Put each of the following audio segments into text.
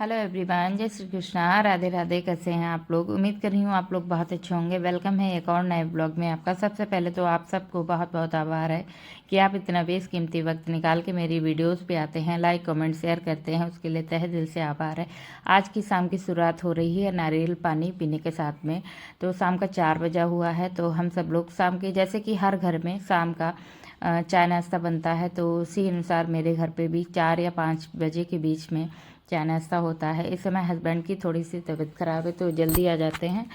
Hello everyone, जय श्री कृष्णा, राधे राधे। कैसे हैं आप लोग? उम्मीद कर रही हूँ आप लोग बहुत अच्छे होंगे। वेलकम है एक और नए ब्लॉग में आपका। सबसे पहले तो आप सबको बहुत बहुत आभार है कि आप इतना बेशकीमती वक्त निकाल के मेरी वीडियोस पे आते हैं, लाइक कमेंट शेयर करते हैं। उसके लिए तहे दिल से आभार है। आज की शाम की शुरुआत हो रही है नारियल पानी पीने के साथ में। तो शाम का 4 बजा हुआ है। तो हम सब लोग शाम के, जैसे कि हर घर में शाम का चाय नाश्ता बनता है, तो उसी अनुसार मेरे घर पे भी 4 या 5 बजे के बीच में चाय नाश्ता होता है। इस समय हस्बैंड की थोड़ी सी तबीयत ख़राब है, तो जल्दी आ जाते हैं।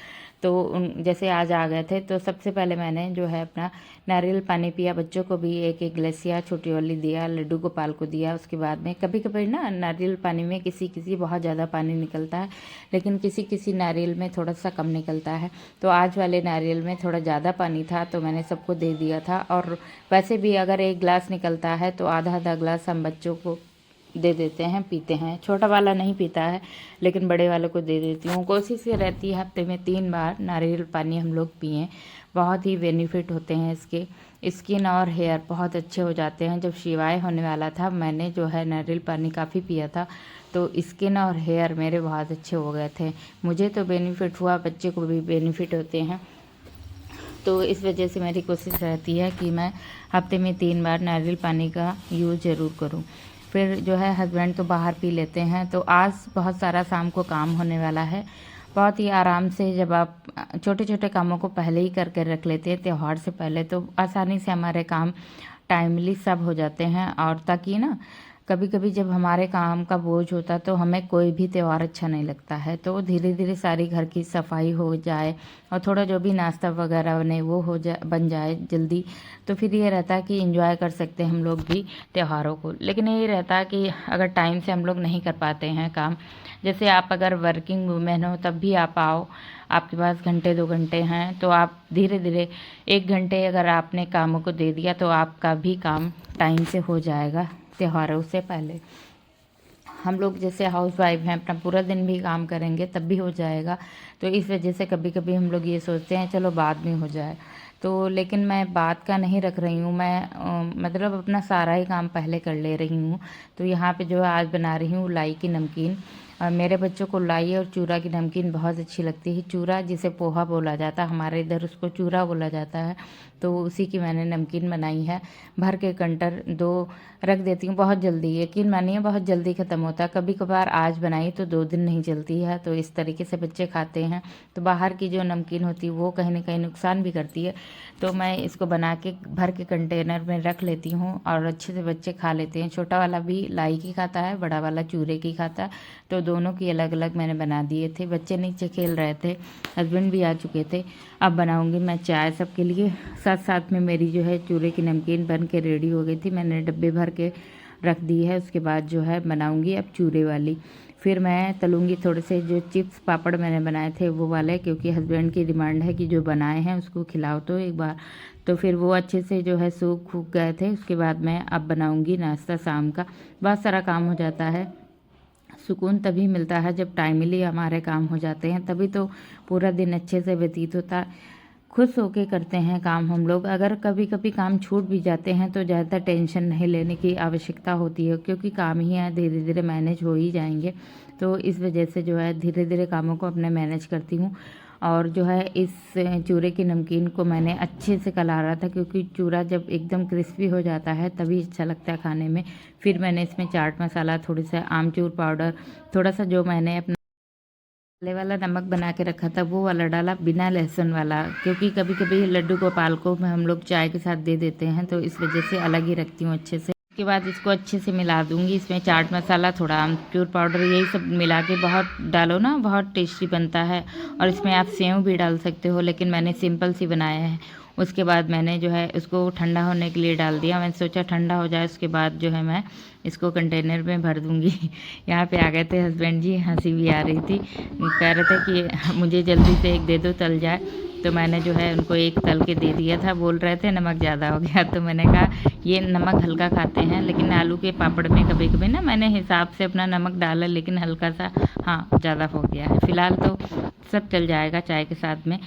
तो जैसे आज आ गए थे, तो सबसे पहले मैंने जो है अपना नारियल पानी पिया। बच्चों को भी एक एक गिलासिया छोटी वाली दिया, लड्डू गोपाल को दिया। उसके बाद में कभी कभी ना नारियल पानी में किसी किसी बहुत ज़्यादा पानी निकलता है, लेकिन किसी किसी नारियल में थोड़ा सा कम निकलता है। तो आज वाले नारियल में थोड़ा ज़्यादा पानी था, तो मैंने सबको दे दिया था। और वैसे भी अगर 1 गिलास निकलता है तो आधा आधा गिलास हम बच्चों को दे देते हैं, पीते हैं। छोटा वाला नहीं पीता है, लेकिन बड़े वाले को दे देती हूँ। कोशिश ये रहती है हफ्ते में 3 बार नारियल पानी हम लोग पिएं। बहुत ही बेनिफिट होते हैं इसके। स्किन और हेयर बहुत अच्छे हो जाते हैं। जब शिवाय होने वाला था, मैंने जो है नारियल पानी काफ़ी पिया था, तो स्किन और हेयर मेरे बहुत अच्छे हो गए थे। मुझे तो बेनिफिट हुआ, बच्चे को भी बेनिफिट होते हैं। तो इस वजह से मेरी कोशिश रहती है कि मैं हफ्ते में 3 बार नारियल पानी का यूज़ ज़रूर करूँ। फिर जो है हस्बैंड तो बाहर पी लेते हैं। तो आज बहुत सारा शाम को काम होने वाला है। बहुत ही आराम से, जब आप छोटे छोटे कामों को पहले ही करके रख लेते हैं त्यौहार से पहले, तो आसानी से हमारे काम टाइमली सब हो जाते हैं। और ताकि ना कभी कभी जब हमारे काम का बोझ होता तो हमें कोई भी त्यौहार अच्छा नहीं लगता है। तो धीरे धीरे सारी घर की सफाई हो जाए और थोड़ा जो भी नाश्ता वगैरह बने वो बन जाए जल्दी, तो फिर ये रहता है कि एंजॉय कर सकते हैं हम लोग भी त्योहारों को। लेकिन यही रहता है कि अगर टाइम से हम लोग नहीं कर पाते हैं काम, जैसे आप अगर वर्किंग वूमेन हो तब भी आप आओ, आपके पास घंटे 2 घंटे हैं, तो आप धीरे धीरे 1 घंटे अगर आपने कामों को दे दिया तो आपका भी काम टाइम से हो जाएगा त्योहारों से पहले। हम लोग जैसे हाउस वाइफ हैं, अपना पूरा दिन भी काम करेंगे तब भी हो जाएगा। तो इस वजह से कभी कभी हम लोग ये सोचते हैं चलो बाद में हो जाए। तो लेकिन मैं बात का नहीं रख रही हूँ, मैं मतलब अपना सारा ही काम पहले कर ले रही हूँ। तो यहाँ पे जो है आज बना रही हूँ लाई की नमकीन। और मेरे बच्चों को लाई और चूरा की नमकीन बहुत अच्छी लगती है। चूरा जिसे पोहा बोला जाता है, हमारे इधर उसको चूरा बोला जाता है। तो उसी की मैंने नमकीन बनाई है। भर के कंटर 2 रख देती हूँ, बहुत जल्दी, यकीन मानिए बहुत जल्दी ख़त्म होता है। कभी कभार आज बनाई तो 2 दिन नहीं चलती है। तो इस तरीके से बच्चे खाते हैं। तो बाहर की जो नमकीन होती है वो कहीं ना कहीं नुकसान भी करती है। तो मैं इसको बना के भर के कंटेनर में रख लेती हूँ और अच्छे से बच्चे खा लेते हैं। छोटा वाला भी लाई की खाता है, बड़ा वाला चूरे की खाता है। तो दोनों की अलग अलग मैंने बना दिए थे। बच्चे नीचे खेल रहे थे, हस्बैंड भी आ चुके थे। अब बनाऊंगी मैं चाय सबके लिए। साथ साथ में मेरी जो है चूरे की नमकीन बन के रेडी हो गई थी, मैंने डब्बे भर के रख दी है। उसके बाद जो है बनाऊंगी अब चूरे वाली। फिर मैं तलूँगी थोड़े से जो चिप्स पापड़ मैंने बनाए थे वो वाले, क्योंकि हस्बैंड की डिमांड है कि जो बनाए हैं उसको खिलाओ तो एक बार। तो फिर वो अच्छे से जो है सूख फूक गए थे। उसके बाद मैं अब बनाऊंगी नाश्ता शाम का। बहुत सारा काम हो जाता है। सुकून तभी मिलता है जब टाइमली हमारे काम हो जाते हैं, तभी तो पूरा दिन अच्छे से व्यतीत होता है। खुश होके करते हैं काम हम लोग। अगर कभी कभी काम छूट भी जाते हैं तो ज़्यादा टेंशन नहीं लेने की आवश्यकता होती है, क्योंकि काम ही है, धीरे धीरे मैनेज हो ही जाएंगे। तो इस वजह से जो है धीरे धीरे कामों को अपने मैनेज करती हूँ। और जो है इस चूरे की नमकीन को मैंने अच्छे से कलारा था, क्योंकि चूरा जब एकदम क्रिस्पी हो जाता है तभी अच्छा लगता है खाने में। फिर मैंने इसमें चाट मसाला, थोड़ी सा आमचूर पाउडर, थोड़ा सा जो मैंने अपना काले वाला नमक बना के रखा था वो वाला डाला, बिना लहसुन वाला, क्योंकि कभी कभी लड्डू गोपाल को हम लोग चाय के साथ दे देते हैं, तो इस वजह से अलग ही रखती हूँ अच्छे से। उसके बाद इसको अच्छे से मिला दूंगी। इसमें चाट मसाला, थोड़ा आमचूर पाउडर, यही सब मिला के बहुत डालो ना, बहुत टेस्टी बनता है। और इसमें आप सेव भी डाल सकते हो, लेकिन मैंने सिंपल सी बनाया है। उसके बाद मैंने जो है उसको ठंडा होने के लिए डाल दिया। मैंने सोचा ठंडा हो जाए, उसके बाद जो है मैं इसको कंटेनर में भर दूंगी। यहाँ पे आ गए थे हस्बैंड जी, हंसी भी आ रही थी। कह रहे थे कि मुझे जल्दी से एक दे दो, तल जाए। तो मैंने जो है उनको एक तल के दे दिया था। बोल रहे थे नमक ज़्यादा हो गया, तो मैंने कहा ये नमक हल्का खाते हैं, लेकिन आलू के पापड़ में कभी कभी ना मैंने हिसाब से अपना नमक डाला, लेकिन हल्का सा हाँ ज़्यादा हो गया है। फ़िलहाल तो सब चल जाएगा चाय के साथ में।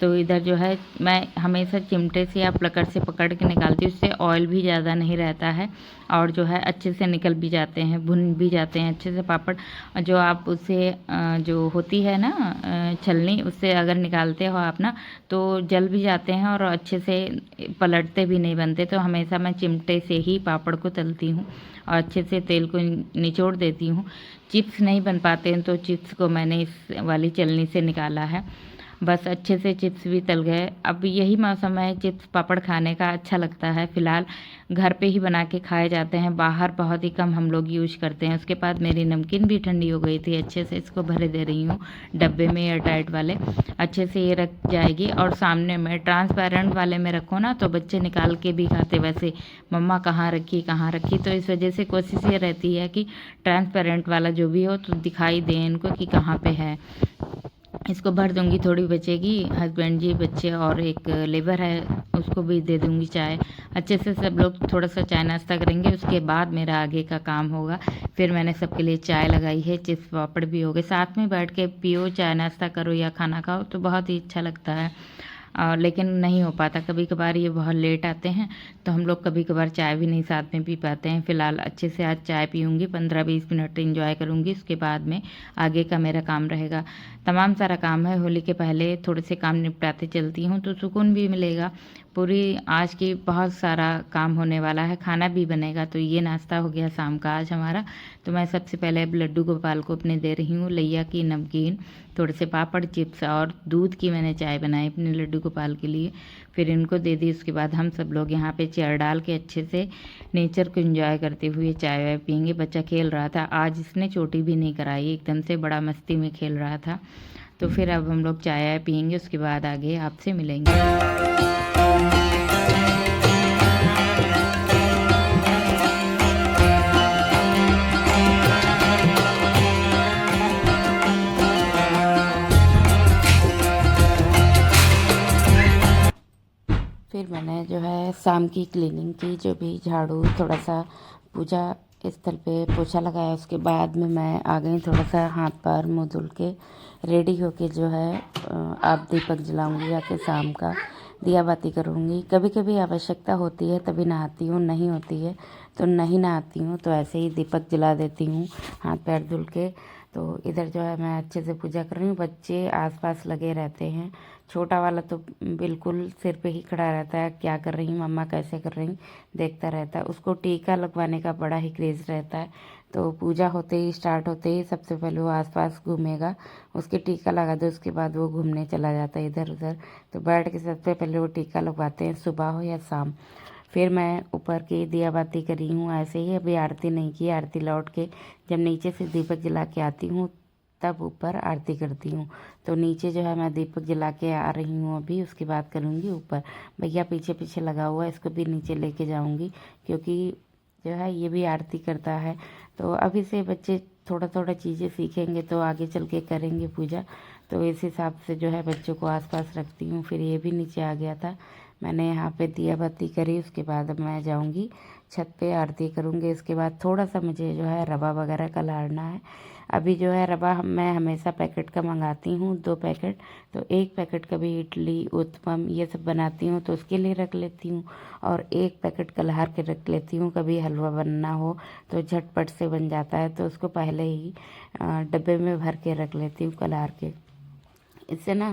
तो इधर जो है मैं हमेशा चिमटे से या प्लकर से पकड़ के निकालती हूँ, उससे ऑयल भी ज़्यादा नहीं रहता है और जो है अच्छे से निकल भी जाते हैं, भुन भी जाते हैं अच्छे से पापड़। जो आप उसे जो होती है ना छलनी, उससे अगर निकालते हो आप ना तो जल भी जाते हैं और अच्छे से पलटते भी नहीं बनते। तो हमेशा मैं चिमटे से ही पापड़ को तलती हूँ और अच्छे से तेल को निचोड़ देती हूँ। चिप्स नहीं बन पाते हैं तो चिप्स को मैंने इस वाली छलनी से निकाला है। बस अच्छे से चिप्स भी तल गए। अब यही मौसम है चिप्स पापड़ खाने का, अच्छा लगता है। फ़िलहाल घर पे ही बना के खाए जाते हैं, बाहर बहुत ही कम हम लोग यूज करते हैं। उसके बाद मेरी नमकीन भी ठंडी हो गई थी, अच्छे से इसको भरे दे रही हूँ डब्बे में एयर टाइट वाले। अच्छे से ये रख जाएगी और सामने में ट्रांसपेरेंट वाले में रखो ना तो बच्चे निकाल के भी खाते, वैसे मम्मा कहाँ रखी कहाँ रखी। तो इस वजह से कोशिश ये रहती है कि ट्रांसपेरेंट वाला जो भी हो तो दिखाई दे इनको कि कहाँ पे है। इसको भर दूंगी, थोड़ी बचेगी, हस्बैंड जी बच्चे और एक लेबर है उसको भी दे दूंगी चाय। अच्छे से सब लोग थोड़ा सा चाय नाश्ता करेंगे, उसके बाद मेरा आगे का काम होगा। फिर मैंने सबके लिए चाय लगाई है, चिप्स पापड़ भी हो गए। साथ में बैठ के पियो, चाय नाश्ता करो या खाना खाओ तो बहुत ही अच्छा लगता है। लेकिन नहीं हो पाता, कभी कभार ये बहुत लेट आते हैं तो हम लोग कभी कभार चाय भी नहीं साथ में पी पाते हैं। फ़िलहाल अच्छे से आज चाय पीऊँगी, 15-20 मिनट एंजॉय करूँगी, उसके बाद में आगे का मेरा काम रहेगा। तमाम सारा काम है, होली के पहले थोड़े से काम निपटाते चलती हूँ तो सुकून भी मिलेगा। पूरी आज की बहुत सारा काम होने वाला है, खाना भी बनेगा। तो ये नाश्ता हो गया शाम का आज हमारा। तो मैं सबसे पहले अब लड्डू गोपाल को अपने दे रही हूँ लैया की नमकीन, थोड़े से पापड़, चिप्स और दूध की मैंने चाय बनाई अपने लड्डू गोपाल के लिए। फिर इनको दे दी। उसके बाद हम सब लोग यहाँ पे चेयर डाल के अच्छे से नेचर को एंजॉय करते हुए चाय वाय पियेंगे। बच्चा खेल रहा था, आज इसने चोटी भी नहीं कराई, एकदम से बड़ा मस्ती में खेल रहा था। तो फिर अब हम लोग चाय वाय पियेंगे, उसके बाद आगे आपसे मिलेंगे। फिर मैंने जो है शाम की क्लीनिंग की, जो भी झाड़ू, थोड़ा सा पूजा स्थल पे पोछा लगाया। उसके बाद में मैं आ गई, थोड़ा सा हाथ पैर मुँह धुल के रेडी होके जो है आप दीपक जलाऊंगी, आके शाम का दिया बाती करूँगी। कभी कभी आवश्यकता होती है तभी नहाती हूँ, नहीं होती है तो नहीं नहाती हूँ, तो ऐसे ही दीपक जला देती हूँ हाथ पैर धुल के। तो इधर जो है मैं अच्छे से पूजा कर रही हूँ। बच्चे आसपास लगे रहते हैं, छोटा वाला तो बिल्कुल सिर पे ही खड़ा रहता है, क्या कर रही मम्मा, कैसे कर रही, देखता रहता है। उसको टीका लगवाने का बड़ा ही क्रेज़ रहता है। तो पूजा होते ही, स्टार्ट होते ही सबसे पहले वो आसपास घूमेगा, उसके टीका लगा दो, उसके बाद वो घूमने चला जाता है इधर उधर। तो बैठ के सबसे पहले वो टीका लगवाते हैं, सुबह हो या शाम। फिर मैं ऊपर की दिया बाती करी हूँ ऐसे ही, अभी आरती नहीं की। आरती लौट के जब नीचे से दीपक जला के आती हूँ तब ऊपर आरती करती हूँ। तो नीचे जो है मैं दीपक जला के आ रही हूँ अभी, उसके बाद करूँगी ऊपर। भैया पीछे पीछे लगा हुआ है, इसको भी नीचे लेके जाऊँगी क्योंकि जो है ये भी आरती करता है। तो अभी से बच्चे थोड़ा थोड़ा चीज़ें सीखेंगे तो आगे चल के करेंगे पूजा। तो इस हिसाब से जो है बच्चों को आसपास रखती हूँ। फिर ये भी नीचे आ गया था, मैंने यहाँ पे दिया बाती करी। उसके बाद अब मैं जाऊँगी छत पे, आरती करूँगी। इसके बाद थोड़ा सा मुझे जो है रवा वगैरह कलारना है। अभी जो है रवा मैं हमेशा पैकेट का मंगाती हूँ, 2 पैकेट। तो 1 पैकेट कभी इडली, उत्पम ये सब बनाती हूँ तो उसके लिए रख लेती हूँ, और 1 पैकेट कलहार के रख लेती हूँ। कभी हलवा बनना हो तो झटपट से बन जाता है, तो उसको पहले ही डब्बे में भर के रख लेती हूँ कलहार के। इससे ना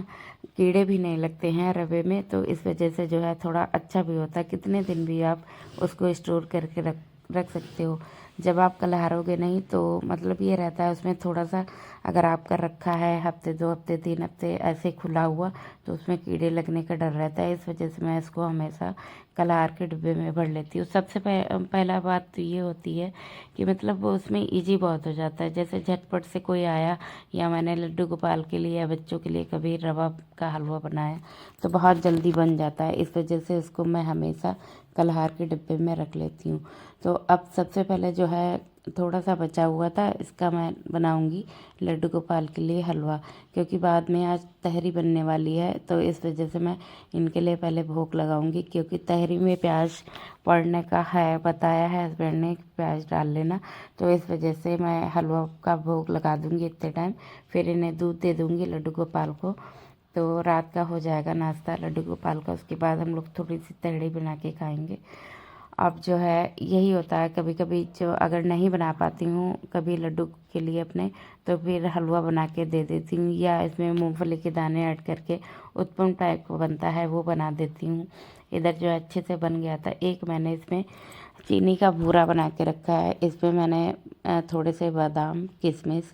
कीड़े भी नहीं लगते हैं रवे में, तो इस वजह से जो है थोड़ा अच्छा भी होता है। कितने दिन भी आप उसको स्टोर करके रख सकते हो। जब आप कलहारोगे नहीं तो मतलब ये रहता है उसमें थोड़ा सा, अगर आपका रखा है हफ्ते 2 हफ्ते 3 हफ्ते ऐसे खुला हुआ तो उसमें कीड़े लगने का डर रहता है। इस वजह से मैं इसको हमेशा कलहार के डिब्बे में भर लेती हूँ। सबसे पहला बात तो ये होती है कि मतलब वो उसमें ईजी बहुत हो जाता है। जैसे झटपट से कोई आया, या मैंने लड्डू गोपाल के लिए या बच्चों के लिए कभी रवा का हलवा बनाया तो बहुत जल्दी बन जाता है। इस वजह से उसको मैं हमेशा कलहार के डिब्बे में रख लेती हूँ। तो अब सबसे पहले जो है थोड़ा सा बचा हुआ था, इसका मैं बनाऊंगी लड्डू गोपाल के लिए हलवा, क्योंकि बाद में आज तहरी बनने वाली है। तो इस वजह से मैं इनके लिए पहले भोग लगाऊंगी, क्योंकि तहरी में प्याज पड़ने का है, बताया है हस्बैंड ने प्याज डाल लेना। तो इस वजह से मैं हलवा का भोग लगा दूंगी इतने टाइम, फिर इन्हें दूध दे दूंगी लड्डू गोपाल को। तो रात का हो जाएगा नाश्ता लड्डू गोपाल का। उसके बाद हम लोग थोड़ी सी तहड़ी बना के खाएंगे। अब जो है यही होता है, कभी कभी जो अगर नहीं बना पाती हूँ कभी लड्डू के लिए अपने, तो फिर हलवा बना के दे देती हूँ, या इसमें मूंगफली के दाने ऐड करके उत्पम टाइप को बनता है वो बना देती हूँ। इधर जो है अच्छे से बन गया था। एक मैंने इसमें चीनी का बूरा बना के रखा है, इसमें मैंने थोड़े से बादाम किशमिश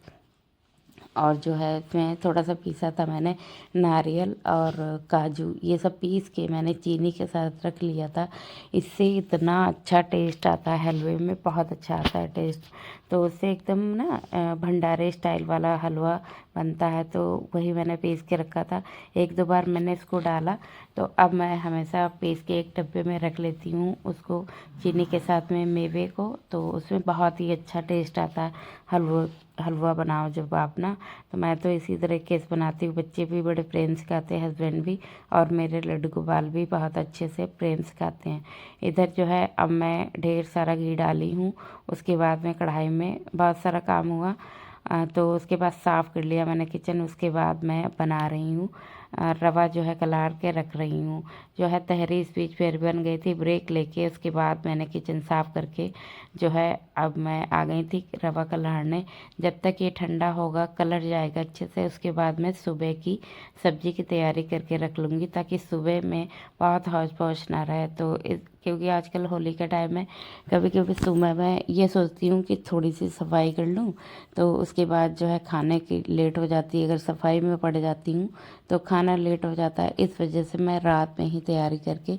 और जो है इसमें थोड़ा सा पीसा था मैंने नारियल और काजू, ये सब पीस के मैंने चीनी के साथ रख लिया था। इससे इतना अच्छा टेस्ट आता है हलवे में, बहुत अच्छा आता है टेस्ट। तो उससे एकदम ना भंडारे स्टाइल वाला हलवा बनता है। तो वही मैंने पीस के रखा था, एक दो बार मैंने इसको डाला। तो अब मैं हमेशा पीस के एक डब्बे में रख लेती हूँ उसको चीनी के साथ में मेवे को। तो उसमें बहुत ही अच्छा टेस्ट आता है हलवा बनाओ जब आप ना। तो मैं तो इसी तरीके से बनाती हूँ, बच्चे भी बड़े प्रेम से खाते हैं, हस्बैंड भी, और मेरे लड्डू गोपाल भी बहुत अच्छे से प्रेम से खाते हैं। इधर जो है अब मैं ढेर सारा घी डाली हूँ। उसके बाद में कढ़ाई में बहुत सारा काम हुआ, तो उसके बाद साफ़ कर लिया मैंने किचन। उसके बाद मैं बना रही हूँ रवा जो है कलार के रख रही हूँ। जो है तहरी इस बीच फिर बन गई थी, ब्रेक लेके उसके बाद मैंने किचन साफ़ करके जो है अब मैं आ गई थी रवा कलारने। जब तक ये ठंडा होगा कलर जाएगा अच्छे से, उसके बाद मैं सुबह की सब्ज़ी की तैयारी करके रख लूँगी, ताकि सुबह में बहुत हौच पौच ना रहे। तो क्योंकि आजकल होली का टाइम है, कभी कभी सुबह मैं ये सोचती हूँ कि थोड़ी सी सफाई कर लूँ, तो उसके बाद जो है खाने की लेट हो जाती है। अगर सफाई में पड़ जाती हूँ तो खाना लेट हो जाता है, इस वजह से मैं रात में ही तैयारी करके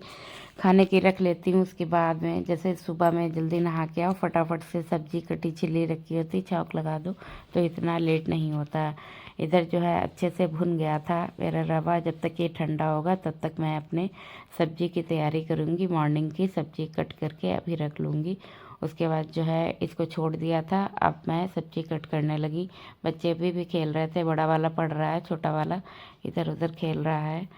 खाने की रख लेती हूँ। उसके बाद में जैसे सुबह में जल्दी नहा के आओ, फटाफट से सब्जी कटी छिली रखी होती, छौंक लगा दो, तो इतना लेट नहीं होता। इधर जो है अच्छे से भुन गया था मेरा रवा। जब तक ये ठंडा होगा तब तक मैं अपने सब्जी की तैयारी करूँगी। मॉर्निंग की सब्जी कट करके अभी रख लूँगी। उसके बाद जो है इसको छोड़ दिया था, अब मैं सब्जी कट करने लगी। बच्चे अभी भी खेल रहे थे, बड़ा वाला पढ़ रहा है, छोटा वाला इधर उधर खेल रहा है।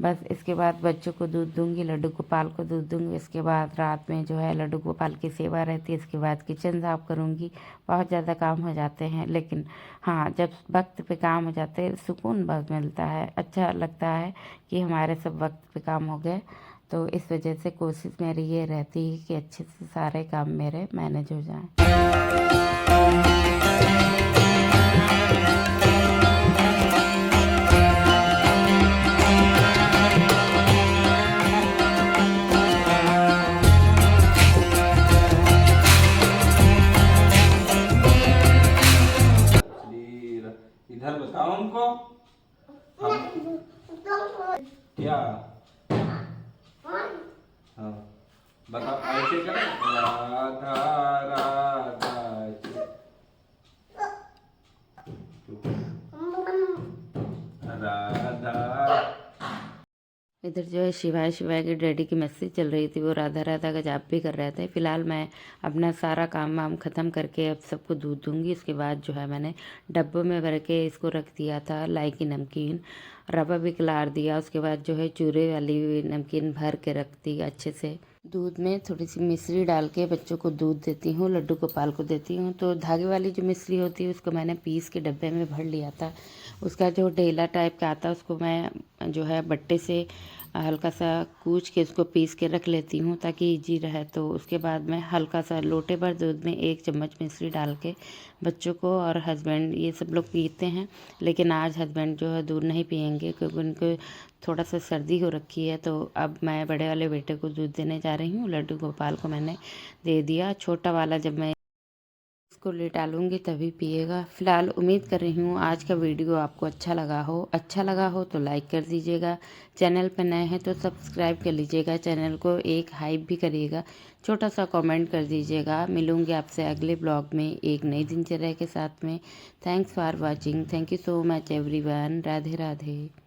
बस इसके बाद बच्चों को दूध दूंगी, लड्डू गोपाल को दूध दूंगी। इसके बाद रात में जो है लड्डू गोपाल की सेवा रहती है। इसके बाद किचन साफ करूंगी। बहुत ज़्यादा काम हो जाते हैं, लेकिन हाँ जब वक्त पे काम हो जाते हैं सुकून बहुत मिलता है, अच्छा लगता है कि हमारे सब वक्त पे काम हो गए। तो इस वजह से कोशिश मेरी ये रहती है कि अच्छे से सारे काम मेरे मैनेज हो जाएं। इधर बताओ हमको क्या। हाँ बताओ, ऐसे करें राधा राधा राधा। इधर जो है शिवाय शिवाय के डैडी की मस्ती चल रही थी, वो राधा राधा का जाप भी कर रहे थे। फिलहाल मैं अपना सारा काम वाम ख़त्म करके अब सबको दूध दूंगी। इसके बाद जो है मैंने डब्बों में भर के इसको रख दिया था लाई की नमकीन, रवा भी खिलार दिया। उसके बाद जो है चूरे वाली नमकीन भर के रख दी अच्छे से। दूध में थोड़ी सी मिश्री डाल के बच्चों को दूध देती हूँ, लड्डू गोपाल को देती हूँ। तो धागे वाली जो मिश्री होती है उसको मैंने पीस के डब्बे में भर लिया था। उसका जो ढेला टाइप का आता है उसको मैं जो है बट्टे से हल्का सा कूच के उसको पीस के रख लेती हूँ, ताकि इजी रहे। तो उसके बाद मैं हल्का सा लोटे भर दूध में 1 चम्मच मिश्री डाल के बच्चों को और हस्बैंड ये सब लोग पीते हैं, लेकिन आज हस्बैंड जो है दूध नहीं पियेंगे क्योंकि उनको थोड़ा सा सर्दी हो रखी है। तो अब मैं बड़े वाले बेटे को दूध देने जा रही हूँ। लड्डू गोपाल को मैंने दे दिया, छोटा वाला जब मैं इसको लेटालूंगी तभी पिएगा। फिलहाल उम्मीद कर रही हूँ आज का वीडियो आपको अच्छा लगा हो तो लाइक कर दीजिएगा। चैनल पर नए हैं तो सब्सक्राइब कर लीजिएगा, चैनल को एक हाइप भी करिएगा, छोटा सा कमेंट कर दीजिएगा। मिलूंगी आपसे अगले ब्लॉग में एक नई दिनचर्या के साथ में। Thanks for watching, thank you so much everyone. Radhe Radhe.